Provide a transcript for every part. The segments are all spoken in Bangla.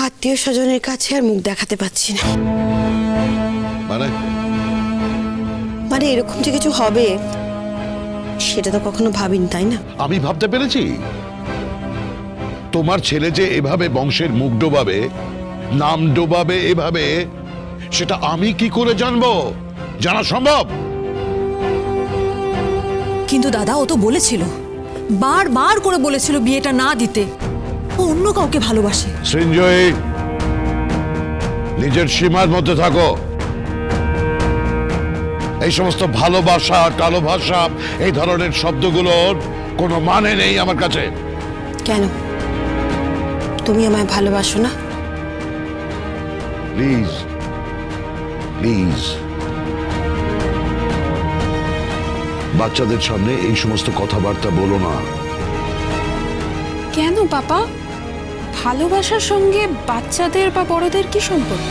আত্মীয় স্বজনের কাছে আর মুখ দেখাতে পাচ্ছি না। মানে এরকম যে কিছু হবে সেটা তো কখনো ভাবিনি, তাই না? আমি ভাবতে পেরেছি তোমার ছেলে যে এভাবে বংশের মুখ ডোবাবে, নাম ডোবাবে এভাবে, সেটা আমি কি করে জানবো? জানা সম্ভব? কিন্তু দাদা, ও তো বলেছিল, বারবার করে বলেছিল বিয়েটা না দিতে। ও অন্য কাউকে ভালোবাসে। সঞ্জয়, নিজের সীমার মধ্যে থাকো। এই সমস্ত ভালোবাসা, কালো ভাষা, এই ধরনের শব্দগুলোর কোনো মানে নেই আমার কাছে। কেন, তুমি আমায় ভালোবাসো না? প্লিজ প্লিজ, বাচ্চাদের সামনে এই সমস্ত কথাবার্তা বলো না। কেন পাপা? ভালোবাসার সঙ্গে বাচ্চাদের বা বড়দের কি সম্পর্ক?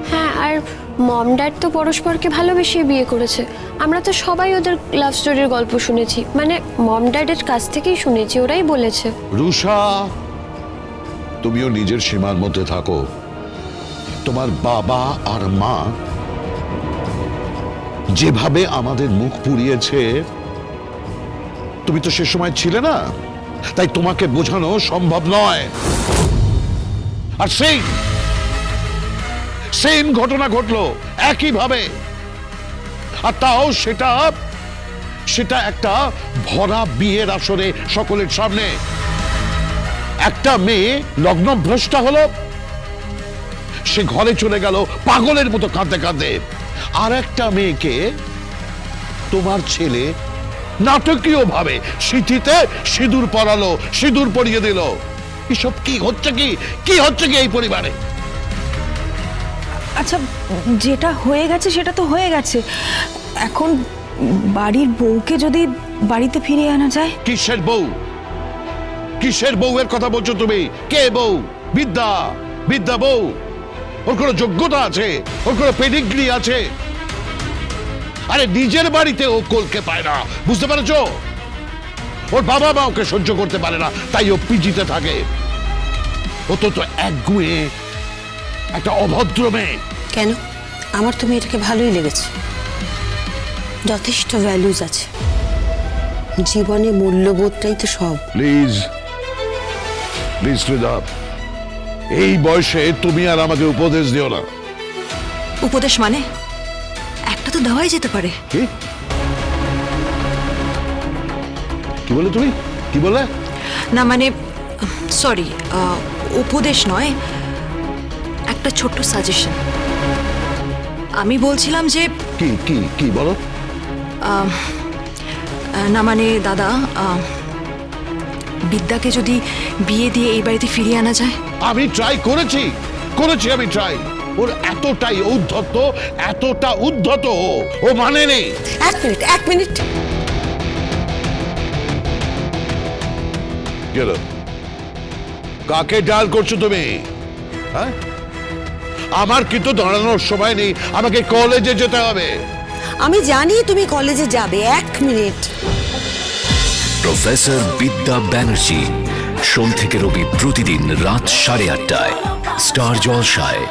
হ্যাঁ, আর মম ড্যাড তো পরস্পরকে ভালোবেসে বিয়ে করেছে। আমরা তো সবাই ওদের লাভ স্টোরির গল্প শুনেছি, মানে মম ড্যাডের কাছ থেকেই শুনেছি, ওরাই বলেছে। রুষা, তুমিও নিজের সীমার মধ্যে থাকো। তোমার বাবা আর মা যেভাবে আমাদের মুখ পুড়িয়েছে, তুমি তো সে সময় ছিলে না, তাই তোমাকে বোঝানো সম্ভব নয়। আর সেম ঘটনা ঘটলো একইভাবে, আর তাও সেটা একটা ভরা বিয়ের আসরে, সকলের সামনে। একটা মেয়ে লগ্নভ্রষ্টা হলো, সে ঘরে চলে গেল পাগলের মতো কাঁদতে কাঁদতে। আর একটা মেয়েকে তোমার ছেলে নাটকীয় ভাবে সিঁথিতে সিঁদুর পরালো, সিঁদুর পরিয়ে দিল। এসব কি হচ্ছে? কি হচ্ছে কি এই পরিবারে? আচ্ছা, যেটা হয়ে গেছে সেটা তো হয়ে গেছে। এখন বাড়ির বউকে যদি বাড়িতে ফিরিয়ে আনা যায়। কিসের বউ? কিসের বউয়ের কথা বলছো তুমি? কে বউ? বিদ্যা বউ? ওর কোনো যোগ্যতা আছে? ওর কোনো পেডিগ্রি আছে? আরে নিজের বাড়িতে ও কোলকে পায় না, বুঝতে পারছো? ওর বাবা মা ওকে সহ্য করতে পারে না, তাই ও পিজিতে থাকে। ও তো একগুঁয়ে একটা অভদ্র মেয়ে। কেন, আমার তো মেয়েটাকে ভালোই লেগেছে। যথেষ্ট ভ্যালুজ আছে, জীবনে মূল্যবোধটাই তো সব। প্লিজ শ্রীদা, এই বয়সে তুমি আর আমাকে উপদেশ দিও না। উপদেশ মানে? একটা তো দেওয়াই যেতে পারে। কি বলে তুমি? কি বলে? না মানে, সরি, উপদেশ নয়, একটা ছোট্ট সাজেশন। আমি বলছিলাম যে কি কি কি বলো? না মানে দাদা, বিদ্যাকে যদি বিয়ে দিয়ে এই বাড়িতে ফিরিয়ে আনা যায়। আমি ট্রাই করেছি। আমি ট্রাই। ওর এতটাই উদ্ধত ও মানে নেই। এক মিনিট। গেল, কাকে ডাল করছো তুমি? হ্যাঁ, আমার কিন্তু দাঁড়ানোর সময় নেই, আমাকে কলেজে যেতে হবে। আমি জানি তুমি কলেজে যাবে। এক মিনিট। প্রফেসর বিদ্যা ব্যানার্জি, সোম থেকে রবি প্রতিদিন রাত 8:30টায় স্টার জলসায়।